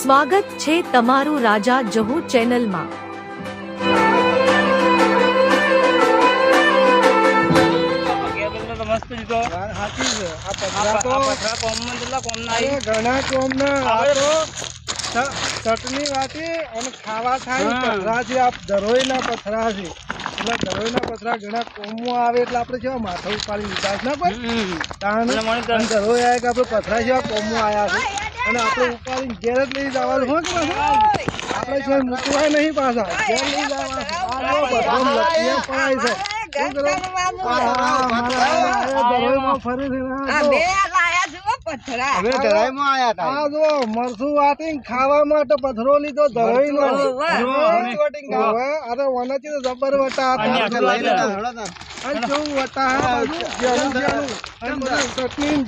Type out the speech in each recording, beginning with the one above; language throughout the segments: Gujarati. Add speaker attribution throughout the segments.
Speaker 1: સ્વાગત છે તમારું રાજા જહુ ચેનલમાં।
Speaker 2: મસ્ત દીધો હાથી છે આ પથરા કોમમાં કેટલા કોમના આવી ઘણા કોમના આ તો ચટણી વાટી અને ખાવા થાય પથરા છે આ દરોઈના પથરા છે એટલે દરોઈના પથરા ઘણા કોમમાં આવે એટલે આપણે કેવા માથા ઉપાડી લીધા ના કોઈ તાણ દરોઈ આવે કે આપણે પથરા જેવા કોમમાં આવ્યા છે અને આપણે ઉપાડીને ઘેર જ લઈ જવાનું હોય કે આપણે છે મૂકવા નહીં પાછા ઘેર લઈ જવા આ બધો લખીએ પડાય છે મરસું વાટીને ખાવા માટે પથરો લીધો ધરોઈ નો જબર વટા ચટણી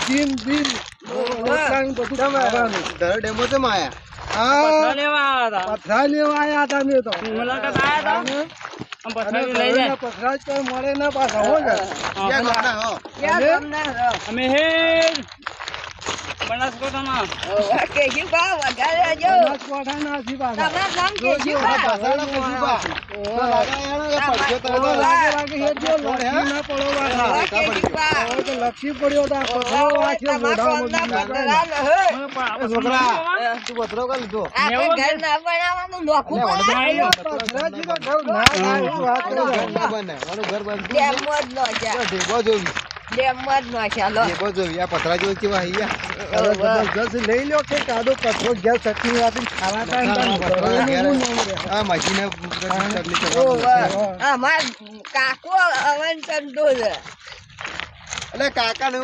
Speaker 2: જીન બીન પથરા લેવા આયા હતા મેં તો પથરા જ મળે ના પાછા હો અમે હે બનાસકાંઠામાં લક્ષી પડ્યો પથરા જો લઈ લો કે કાદો પથરો ગેસ ચટણી વાપરી ખાવા
Speaker 3: કાકો અવન ચંદો છે
Speaker 2: એટલે કાકા ને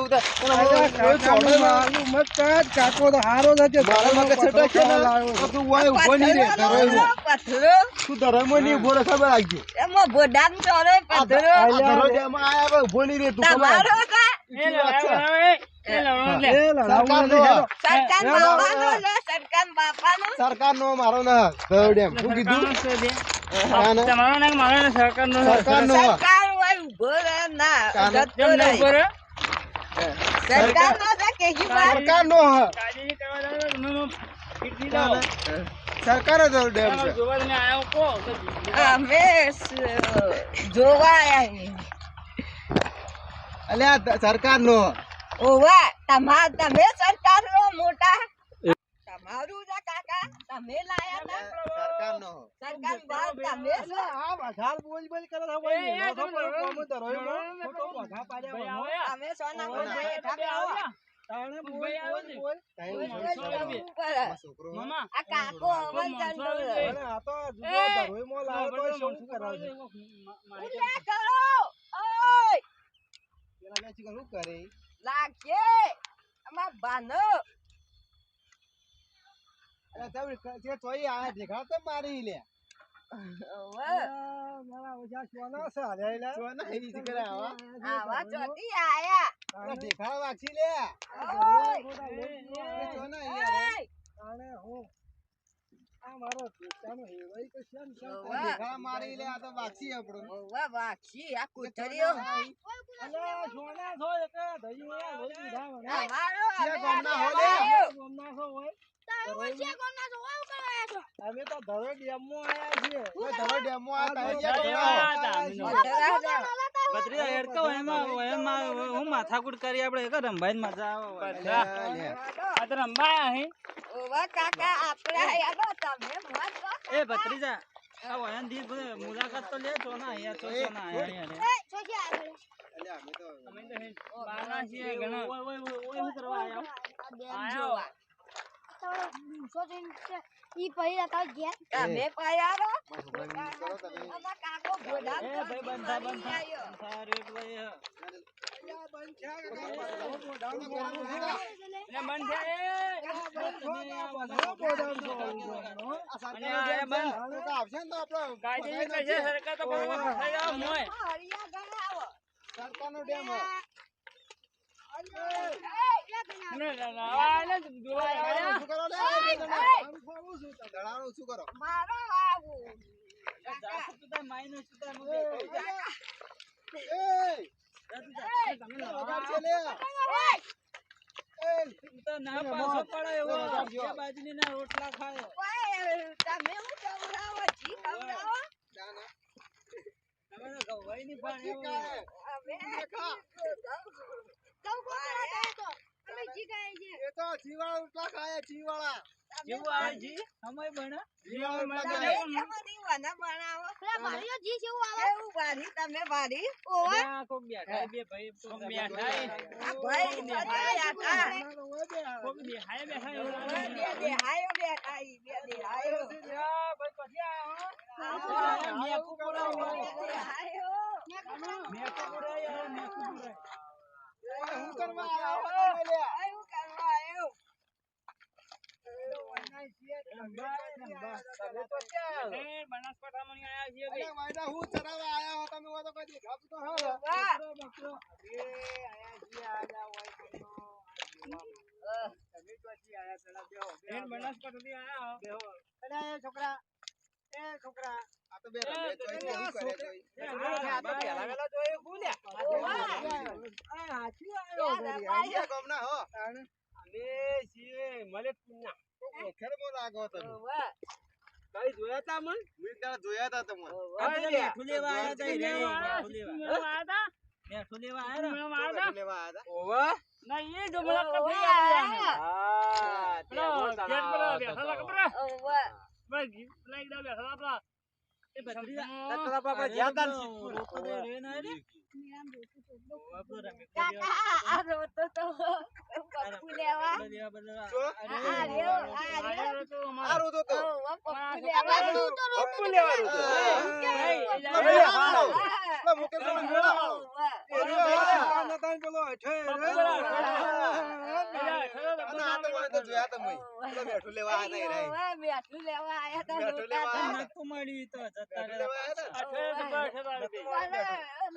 Speaker 2: કાકો તો હારો છે ખબર આવી
Speaker 3: એમાં બોડામ ચોરે પથરો
Speaker 2: ઉભો નહીં રે તું સરકાર નો મારો ના ડેમ શું કીધું સરકાર નો સરકાર ડેમ
Speaker 3: અમે જોવા
Speaker 2: અલ્યા સરકાર નો
Speaker 3: ઓવા તમે સરકાર નો મોટા તમારું જા કાકા તમે લાયા
Speaker 2: સરકાર નો
Speaker 3: સરકાર બાદ તમે
Speaker 2: આ વધાર બોલ બોલ કરે
Speaker 3: અમે સોના કોના ઠાકા આ કાકો અવન ચંદો
Speaker 2: આ તો ધરોઈ મો લાવો તો શું કરાવજો
Speaker 3: ઉલ્યા કરો ઓય
Speaker 2: પેલા બેચી શું કરે
Speaker 3: લાગે અમાર બાનો
Speaker 2: અરે તમે જે તોય આ દેખા તો મારી લે
Speaker 3: ઓવે
Speaker 2: મારા ઓજા સોના છે આલેલા સોના ઈ કરે
Speaker 3: આવા ચોટી આયા
Speaker 2: આ દેખા વાક્ષી લે સોના યાર આને હું આ મારો દેખાનો હેવાઈ કે શેમ દેખા મારી લે આ તો વાક્ષી આપણો
Speaker 3: ઓવે વાક્ષી આ કુતરીઓ
Speaker 2: અલે સોના છો એક દઈ આ લઈ દીધા મને
Speaker 3: અમારો
Speaker 2: કે ગમના હોલે ગમના છો હોય અમે તો ધરો ડેમો આયા છીએ ધરો ડેમો
Speaker 4: હું માથાકૂટ કરી આપણે રંભાઈ મજા આવે રંભાઈ અહીં
Speaker 3: ઓવા કાકા આપણે આયા તમે મોજ
Speaker 4: એ ભત્રીજા આ વયન દી મુલાકાત તો લે છો ના અહીંયા તો ના અહીંયા
Speaker 2: અમે તો
Speaker 4: બાના છીએ ઘણા ઓય શું કરવા આયો
Speaker 3: ઈ પૈયા તા ગયા તમે પાયારો અમાર કાકો ગોડા
Speaker 4: એ ભાઈ બંધા રેટ ભાઈ
Speaker 2: સરકાર નો ડેમ શું કરો
Speaker 3: મારો આવું
Speaker 4: ના પાછો પડે એવો
Speaker 2: જો
Speaker 4: બે બાજરીના રોટલા ખાય
Speaker 3: ઓય, તમે હું ખવડાવો? જી ખવડાવો?
Speaker 2: ના
Speaker 4: તમે તો ગવાઈની પાણી
Speaker 2: જી કાય
Speaker 3: અમે
Speaker 2: ખા
Speaker 3: અમે જી ખાઈએ છીએ.
Speaker 2: એ તો જીવાળા રોટલા ખાય જીવાળા
Speaker 4: જેવું આ જી સમય બને
Speaker 2: જીવાળા
Speaker 3: તમે
Speaker 2: રોટલા
Speaker 3: એ બધી વાના બનાવો. કેવું ભારી તમે ભારી?
Speaker 4: આ કોક બેઠા બે ભાઈ કોક બેઠા
Speaker 3: આ ભાઈ બેઠા.
Speaker 4: કોક બેહાય બેહાય
Speaker 3: ઓય, બે દેહાયો બેઠા ઈ, બે દેહાયો.
Speaker 4: ભાઈ પછી આવો
Speaker 3: આવો.
Speaker 4: મેકુ પુરાવો
Speaker 3: બે દેહાયો.
Speaker 4: મેકુ પુરાય મેકુ પુરાય
Speaker 2: હું કરવા આવ્યો તમે લે
Speaker 3: આયું કરવા આયો.
Speaker 4: એ બનાસકાંઠામાં આયા છીએ
Speaker 2: અરે વાયદા હું ચરાવવા આયા હો તમે હોય તો કઈ દેખાતું તો હા
Speaker 3: વાહ.
Speaker 4: બકરો
Speaker 2: એ આયા જી આયા હોય તમે ક્યાંથી આયા પેલા બેહો
Speaker 4: બેન બનાસકાંઠાથી આયા
Speaker 2: બેહો અરે છોકરા આ તો બે રમે તો શું કરે
Speaker 4: આ તો પેલા વેલા જોઈ ભૂલ્યા
Speaker 2: આ હાચી આવ્યો ઘરી આયા ગમના હો
Speaker 4: અમે છીએ મલે પુના
Speaker 2: ઓખેર મો લાગો તમે
Speaker 3: વાહ.
Speaker 4: કઈ જોયા તા મન
Speaker 2: મીંડા જોયા તા તમને
Speaker 4: મેઠું લેવા આયા તા મેઠું લેવા આયા તા મેઠું લેવા આયા
Speaker 2: લેવા આયા
Speaker 4: ઓવા ના એ જો મને કફી
Speaker 3: વાહ.
Speaker 4: હા પેલો ગેટ પર બેઠા કપરા
Speaker 3: વાહ.
Speaker 4: બગી લાઈક દા બેઠા આપડા એ બત્રી તતરા પાપા જ્યાદા રોકો દે રે ના રે આપણો રમે
Speaker 3: કાકા, આ રોતો તો પપ્પુ લેવા. આ રહ્યો, આ રહ્યો.
Speaker 2: હારું તો
Speaker 3: ઓવા પપ્પુ લેવા.
Speaker 2: પપ્પુ લેવા તો મુકેશ નો મેળા વાળો
Speaker 3: વાહ.
Speaker 2: એ રહ્યો ના તાન પેલો અઠે અને આ તો મને તો જોયા તા મય પેલો બેઠું લેવા આયા તા
Speaker 3: વાહ, બેઠું લેવા આયા તા
Speaker 2: બેઠું
Speaker 3: રોતા
Speaker 2: લેવા
Speaker 3: તા.
Speaker 2: આયા.
Speaker 4: નકુ મળી તો જતા
Speaker 2: બેઠું લેવા આયા તા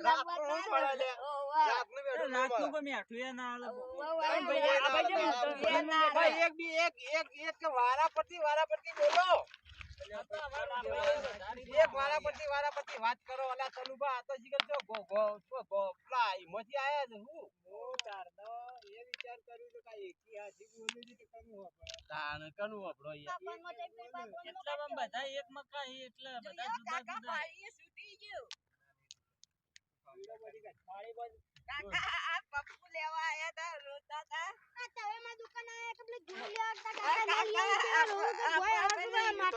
Speaker 2: રાત નો હું મળે લે
Speaker 3: ઓવા.
Speaker 2: રાત નું બેઠું
Speaker 4: રાત
Speaker 2: લેવા
Speaker 4: નું કોઈ મેઠું એ ના આલે
Speaker 3: ઓવા.
Speaker 2: ભાઈ આ ભાઈ
Speaker 3: બે ના
Speaker 2: ભાઈ એક બી એક વારા પરથી બોલો એક વારા પરથી વાત કરો અલા તનુભા આ તો જીગર જો ગો પેલા ઈમોથી આયા છે હું તારનો એ વિચાર કર્યું તો કાઈ એકી બોલું છે કે કનું આપણો તાણ કનું આપણો
Speaker 4: એટલા બધા એક મકા એટલે બધા જુદા
Speaker 3: કાકા
Speaker 4: જુદા
Speaker 3: ભાઈએ છૂટી ગયું. કાકા, આ પપ્પુ લેવા આયા તા રોતા તા.
Speaker 2: તો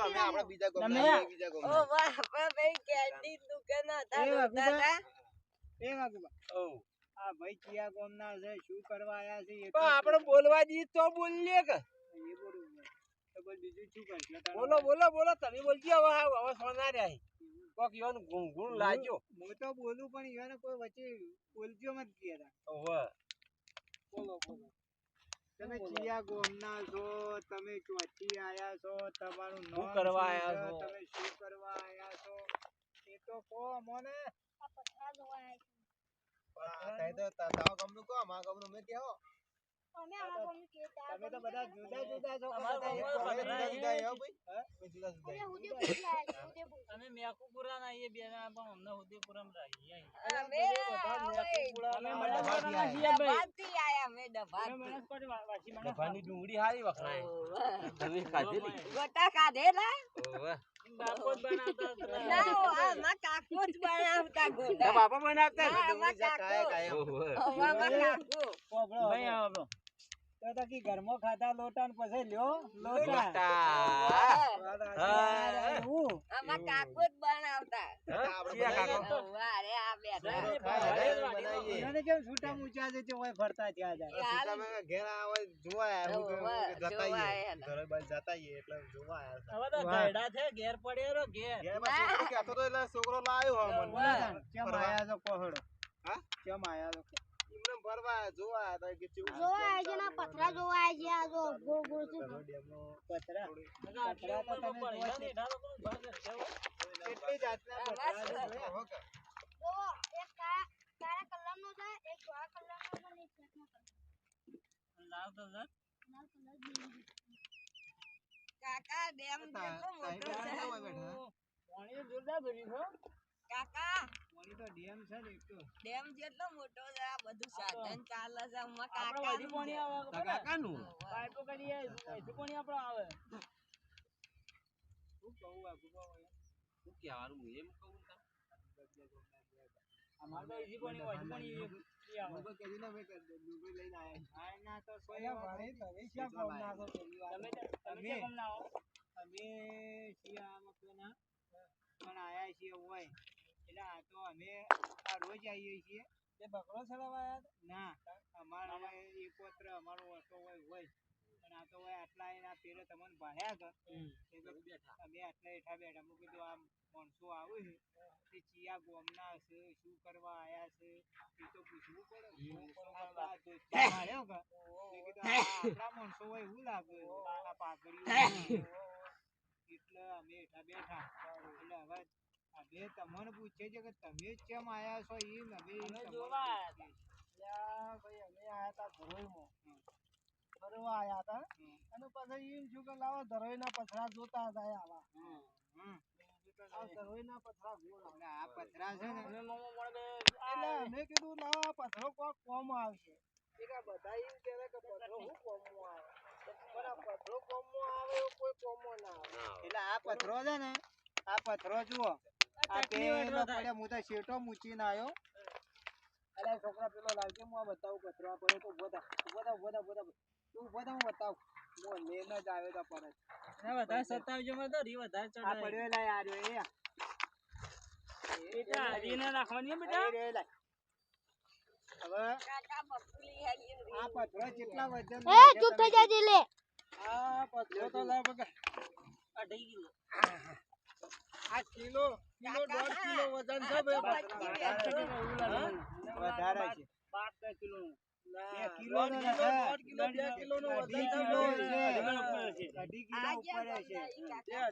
Speaker 2: અમે આપણા બીજા
Speaker 4: તમે?
Speaker 2: બીજા
Speaker 3: ઓ વાહ, ભાઈ કેન્ડી દુકાન હતા રોતા તા.
Speaker 2: એ વાગુબા આ ભાઈ કિયા ગામના છે શું કરવા આયા છે એ
Speaker 4: પણ આપણે બોલવા દી તો બોલીએ કે
Speaker 2: એ બરોબર તો બોલ બીજું શું કરશે
Speaker 4: બોલો તમે બોલજી હવે સોના રહ્યા કોક ઈવાનું ગુણ લાજો
Speaker 2: હું તો બોલું પણ ઈવાને કોઈ વચ્ચે બોલજો મત કીધા
Speaker 4: ઓવે
Speaker 2: બોલો તમે કિયા ગામના છો તમે ચોથી આયા છો તમારું
Speaker 4: શું
Speaker 2: નામ
Speaker 4: કરવા
Speaker 2: શું
Speaker 4: આયા
Speaker 2: છે?
Speaker 4: છો?
Speaker 2: તમે શું કરવા આયા છો એ તો કહો મને તારા ગામનું કહો અમારા ગામનું મેં કહો તમે તો બધા જુદા જુદા છો
Speaker 4: અમારા
Speaker 2: બધા
Speaker 4: ગામમાં
Speaker 2: જુદા
Speaker 4: બધા
Speaker 2: જુદા હો ભાઈ જુદા જુદા
Speaker 4: અમે મેકુપુરા ના એ બે ના પણ અમને ઉદયપુરામાં રહીએ
Speaker 3: અમે ડભાથી આયા, અમે ડભાથી.
Speaker 4: ડભાની ડુંગળી હારી વખણાય તમે ખાધેલી
Speaker 3: ગોટા ખાધેલા?
Speaker 4: ઓવે બાપો જ બનાવતા હતા
Speaker 3: ના, આમાં કાકો જ બનાવતા ગોટા.
Speaker 4: બાપા બનાવતા
Speaker 3: હા, આમાં કાકો.
Speaker 4: ઓવે
Speaker 3: આમાં કાકો.
Speaker 4: ભાઈ આપણો
Speaker 2: તો તકી ઘરમાં ખાતા લોટા ને પછી લ્યો
Speaker 4: લોટા
Speaker 2: હું
Speaker 3: આમાં કાકો જ બનાવતા. વાહ રે, આ બેઠા.
Speaker 2: એને કેમ છૂટા ઊંચા છે તે ઓય ફરતા થયા જાય
Speaker 3: હાલ.
Speaker 2: ઘેર આવે જોવા
Speaker 3: જોવા
Speaker 2: ઘરે બાર જતાઈએ એટલે જોવા
Speaker 4: હવે તો ગયડા છે ઘેર પડ્યો રો ઘેર
Speaker 2: કહેતો તો એટલે છોકરો લાવ્યો હમણાં
Speaker 3: વાહ.
Speaker 2: કેમ આયા છો કોહડો હા કેમ આયા છો એમને ભરવા જોવા હતા કે કેવું
Speaker 3: પથરા જોવા આવી ગયા, જો ગોળ ગોળ છે.
Speaker 2: પથરા
Speaker 4: પથરા તો તમે જોવા છે
Speaker 2: કેટલી જાતના પથરા છે જોયા હો કે
Speaker 3: જો એક કાળા કલરનો છે, એક ધોળા કલરનો છે ને એક બ્લેકનો કલર.
Speaker 4: લાવ તો જા
Speaker 3: કાકા ડેમ કેટલો મોટો છે.
Speaker 4: પાણી જોરદાર ભર્યું છે
Speaker 3: કાકા
Speaker 2: એ તો ડેમ છે ને એક તો
Speaker 3: ડેમ જેટલો મોટો છે આ બધું સાધન ચાલે છે અમાર
Speaker 4: આપણે
Speaker 3: કાકા
Speaker 4: વધી પાણી આવે ખબર ને?
Speaker 2: કાકાનું
Speaker 4: પાઇપો કરીએ વધી પાણી આપણે આવે
Speaker 2: શું કહું આ ગુબા
Speaker 5: શું કહેવાનું એમ કહું તા
Speaker 4: અમારે તો વધી પાણી વધી પાણી ઈ આવે
Speaker 2: મુગો કેદી ના મે કર દે મુગો લઈને આયા આ ના તો સોય વાળી તમે ક્યાં કોમ ના છો પેલી વાર
Speaker 4: તમે કેમ ના આવો
Speaker 2: અમે શિયાળામાં કોના પણ આયા છીએ હોય એટલે આ તો અમે આ રોજ આવીએ છીએ તે બકરો ચલાવવા આયા ના અમારો એક પત્ર અમારો હતો હોય પણ આ તો હોય આટલા એના પેરે તમને ભાડ્યા હતા અમે આટલા હેઠા બેઠા મૂકી કીધું આ માણસો આવે છે તે ચિયા ગોમના છે શું કરવા આયા છે એ તો પૂછવું પડે ભાડ્યો કા મેં કીધું આપણા માણસો હોય એવું લાગે આ પાઘડીઓ એટલે અમે હેઠા બેઠા એટલે હવે અમે તમને પૂછે છે કે તમે કેમ આયા છો એ અમે
Speaker 4: જોવા
Speaker 2: ભાઈ અમે આયા તા ધરોઈમાં ફરવા આયા તા અને પછી એમ શું કે લાવો ધરોઈના પથરા જોતા જાય આવા આ ધરોઈના પથરા જોવા આ પથરા છે ને
Speaker 4: અમે મોમો મળે
Speaker 2: એટલે અમે કીધું લાવો આ પથરો કોક કોમ આવશે એ કે બધા એમ કહેવે કે પથરો હું કોમમાં આવે પણ આ પથરો કોમમાં આવે એવું કોઈ કોમમાં ના આવે એટલે આ પથરો છે ને આ પથરો જુઓ આ પેલો પડે હું તો શેટો મૂચીને આવ્યો અરે છોકરા પેલો લાવજો હું આ બતાવું પથરો આ પડે તો ઉભો થા તું ઉભો થા હું બતાવું હું લઈને જ આવ્યો તો પરત
Speaker 4: વધારે સતાવજો માં તો રી વધારે
Speaker 2: આ
Speaker 4: ચડાય
Speaker 2: પડ્યો લાય આ રહ્યો
Speaker 4: બેટા રીને રાખવાની હે બેટા
Speaker 2: એ રે લાય હવે
Speaker 3: કાકા બપુલી હેલી
Speaker 2: આ પથરો કેટલા વજન
Speaker 3: એ ચૂપ થઈ જાજે લે
Speaker 2: આ પથરો તો લગભગ
Speaker 4: 2.5 કિલો
Speaker 2: આ કિલો 1.5 કિલો વજન છે વધારે છે
Speaker 4: 5 કિલો
Speaker 2: કિલો નો 1.5 કિલો 2 કિલો નો વજન છે અઢી કિલો ઉપર છે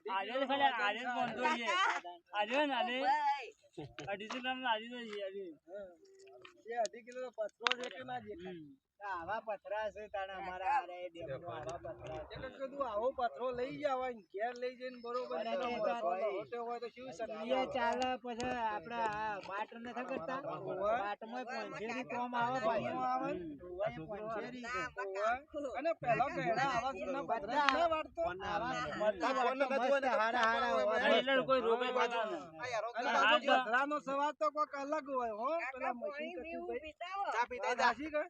Speaker 4: આજે ખાલી આજે કોંધો છે આજે ને આજે 2.5 કિલો નો આજે તો છે આજે
Speaker 2: એ અઢી કિલો નો પથરો છે કે ના દેખાય આવા પથરા છે તાણા અમારા આરે ડેમનો આવા પથરા છે એટલે કીધું આવો પથરો લઈ જાવ ઘેર લઈ જઈને બરોબર હોટે હોય તો શું સકલીએ ચાલે પછી આપણે આ માટ ન થા કરતા માટમાં પંજેરી કોમ આવે પાણીઓ આવે ને પંજેરી અને પહેલા કહેડા આવા જૂના પથરા ના વાળતો આવા મસ્ત હારા હારા હોય
Speaker 4: એટલે કોઈ રોગે ખાતા
Speaker 2: અને પથરાનો સ્વાદ તો કોઈક અલગ હોય હો પેલા મશીન કશું ચા પીતા જાસી કે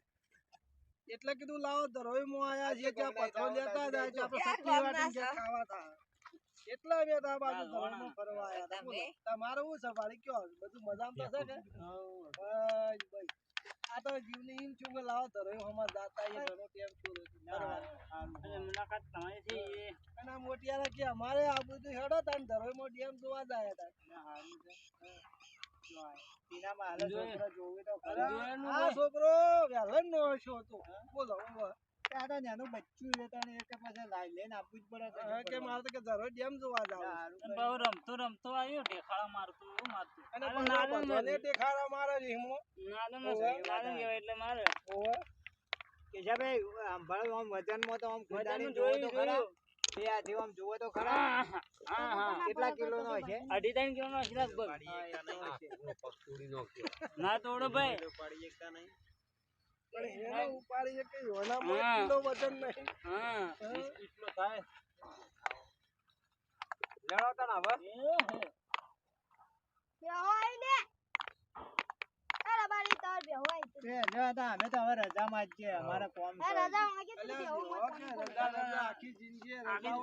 Speaker 2: એટલે કીધું લાવો ધરોઈમાં આયા છે કે પથરો લેતા જાય કે આપણે સક્કી વાટી કે ખાવા થા એટલા બે તા બાજુ ધરોઈમાં ફરવા આયા તા તમારું શું સવારી કયો બધું મજામાં તો છે કે બસ બસ આ તો જીવની એમ છું કે લાવો ધરોઈ હમા જાતા એ ધરો કેમ છું
Speaker 4: અને મુલાકાત તમારી છે
Speaker 2: અને આ મોટિયાના કે અમારે આ બધું હેડો તા ધરોઈમાં ડેમ જોવા જાય તા હારું છે તીનામાં હાલે છોકરો જોવે તો ખરા આ છોકરો વેલન નો છો તો બોલો દાદા નાનું બચ્ચું છે તને એક પછી લાઈ લઈને આપવું જ પડે કે મારે તો કે ધરો ડેમ જોવા જાવ
Speaker 4: બહુ રમતો આવ્યો ઢેખાડા મારતો
Speaker 2: અને નાને ટેખાડા મારે રીમો
Speaker 4: નાદન કહેવાય એટલે મારે
Speaker 2: ઓવે કે છે ભાઈ સાંભળો આમ વજનમાં તો આમ ખોદાની જોવો તો ખરા બે આથી આમ જોવો તો ખરા
Speaker 4: હા
Speaker 2: કેટલા કિલો નો છે
Speaker 4: 2.5 કિલો નો છે લગભગ ના તોડો ભાઈ
Speaker 2: ઉપાડી એકતા નહીં પણ એને ઉપાડી કે યોના કિલો વજન નહીં
Speaker 4: હા
Speaker 2: કેટલો થાય લેણો તને હવે
Speaker 3: હોય ને અરે બારી તાર બે હોય
Speaker 2: એ લેતા અમે તો હવે રજામાં જ છે અમારે કોમ છે
Speaker 3: રજા માંગે તો
Speaker 2: રજા આખી જિંદગી રજા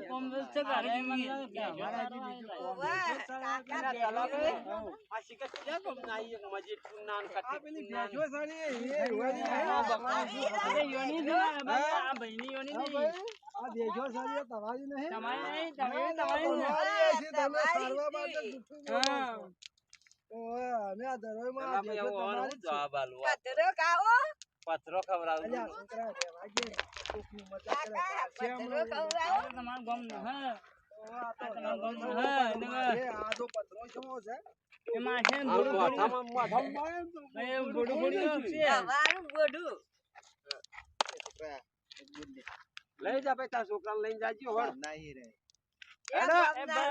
Speaker 4: કોમ છે ઘરે જિંદગી
Speaker 2: અમારા જે બીજું કોમ
Speaker 3: કાકા
Speaker 5: આ શિકત ક્યાં કોમ નાઈ એક મજીદ નાન
Speaker 2: આ
Speaker 5: કાટે
Speaker 2: પેલી ભેંસો સારી એ હોવાની
Speaker 4: અરે યોની છે આ ભાઈની યોની નહીં
Speaker 2: આ ભેંસો સારી તમારી નહીં
Speaker 4: તમારી નહીં તમારી
Speaker 2: તમારી છે તમે સારવા માટે જૂઠું બોલો
Speaker 4: હા
Speaker 2: છો ઓએ અમે આ ધરોઈમાં આ ભેંસો તમારી જ છે.
Speaker 5: જવાબ આલો
Speaker 3: પતરો ખાવો
Speaker 5: પથરો ખવડાવું
Speaker 2: અલ્યા છોકરા રહેવા દે. કોકની મજાક કરે.
Speaker 3: કાકા
Speaker 2: છે
Speaker 3: પતરો
Speaker 2: હમણાં
Speaker 3: ખવડાવો
Speaker 4: તમારું ગામ ન હા
Speaker 2: આ તો
Speaker 4: હા,
Speaker 2: આ જો પતરો કેવો છે
Speaker 4: એમાં છે ને બોડું બોડું છે
Speaker 3: તમારું બોડું
Speaker 5: લઈ જા ભાઈ તાર છોકરાને લઈને જાજો હોળ
Speaker 2: નહીં રે
Speaker 4: એ ભાઈ તમે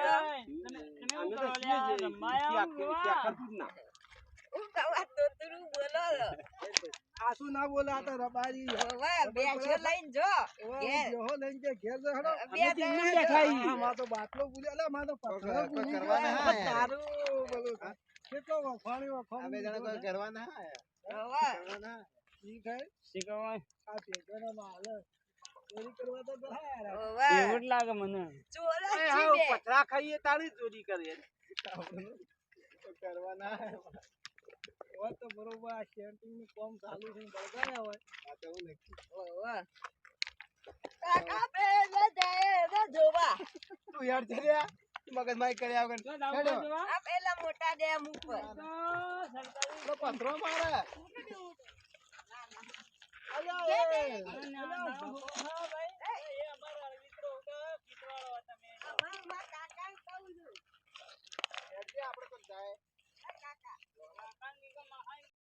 Speaker 5: અમે
Speaker 4: કરો
Speaker 5: તો
Speaker 4: લ્યા
Speaker 5: છીએ
Speaker 4: રમાયા
Speaker 5: આખી કરતું જ ના
Speaker 3: હું કવા તો તું બોલો
Speaker 2: આસુ ના બોલે આ તો રબારી
Speaker 3: ઓવા બેસો લઈને જો ઘેર.
Speaker 2: બેહો લઈને જે ઘેર જો હેડો
Speaker 3: બે જણા
Speaker 2: આ માં તો બાટલો ભૂલી અલે માં તો પથરો ભૂલી ગયા તારું બોલું કેટલો વખાણી
Speaker 3: ઓવા
Speaker 2: ઠીક હે
Speaker 4: શીખવાય
Speaker 2: આ પેગડામાં હાલે ચોરી કરવા તો બહાર
Speaker 3: ઓવા
Speaker 4: એવું જ લાગે મને
Speaker 3: ચોર જ
Speaker 5: એ
Speaker 3: છે
Speaker 5: હાવ
Speaker 3: બે.
Speaker 5: પથરા ખાઈએ તાળી ચોરી કરે
Speaker 2: કરવાના હોય તો બરોબર આ સેન્ટિંગ નું કામ ચાલુ છે બળગાયા હોય આ તો એવું નક્કી
Speaker 3: ઓવા કાકા બે જાય ને જોવા
Speaker 2: તું યાર છે રે મગજ માઈ કર્યા વગર
Speaker 3: આ પેલા મોટા ડેમ ઉપર
Speaker 2: તો પથરો મારે
Speaker 3: બે બે.